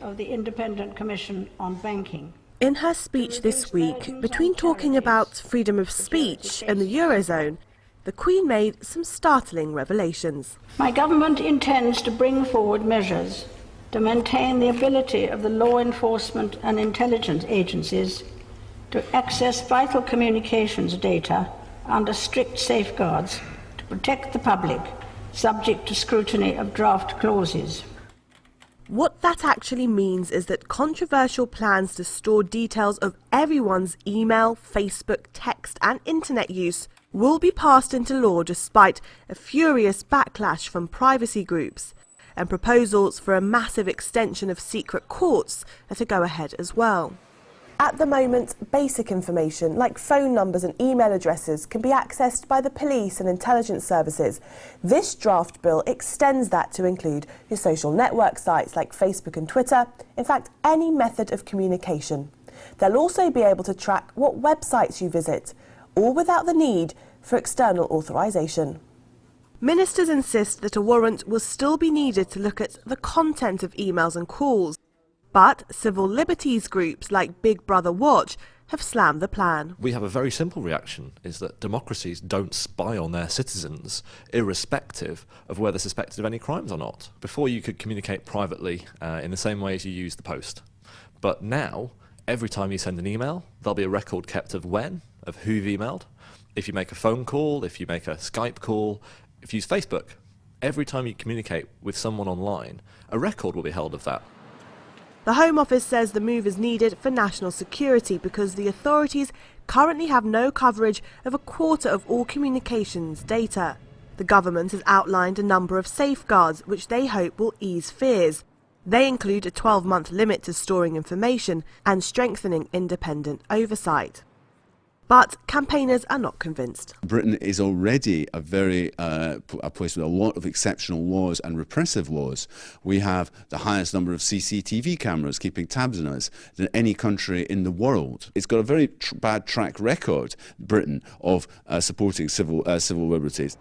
of the Independent Commission on Banking. In her speech this week, between talking about freedom of speech and the Eurozone, the Queen made some startling revelations. My government intends to bring forward measures to maintain the ability of the law enforcement and intelligence agencies to access vital communications data under strict safeguards to protect the public, subject to scrutiny of draft clauses. What that actually means is that controversial plans to store details of everyone's email, Facebook, text and internet use will be passed into law despite a furious backlash from privacy groups, and proposals for a massive extension of secret courts are to go ahead as well. At the moment, basic information like phone numbers and email addresses can be accessed by the police and intelligence services. This draft bill extends that to include your social network sites like Facebook and Twitter, in fact, any method of communication. They'll also be able to track what websites you visit, all without the need for external authorization. Ministers insist that a warrant will still be needed to look at the content of emails and calls. But civil liberties groups like Big Brother Watch have slammed the plan. We have a very simple reaction, is that democracies don't spy on their citizens, irrespective of whether suspected of any crimes or not. Before you could communicate privately in the same way as you use the post. But now, every time you send an email, there'll be a record kept of when, of who you've emailed. If you make a phone call, if you make a Skype call, if you use Facebook, every time you communicate with someone online, a record will be held of that. The Home Office says the move is needed for national security because the authorities currently have no coverage of a quarter of all communications data. The government has outlined a number of safeguards which they hope will ease fears. They include a 12-month limit to storing information and strengthening independent oversight. But campaigners are not convinced. Britain is already a place with a lot of exceptional laws and repressive laws. We have the highest number of CCTV cameras keeping tabs on us than any country in the world. It's got a very bad track record, Britain, of supporting civil liberties.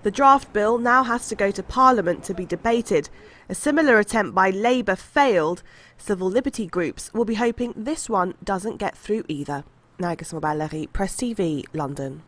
The draft bill now has to go to Parliament to be debated. A similar attempt by Labour failed. Civil liberty groups will be hoping this one doesn't get through either. Nagus Mobile, Press TV, London.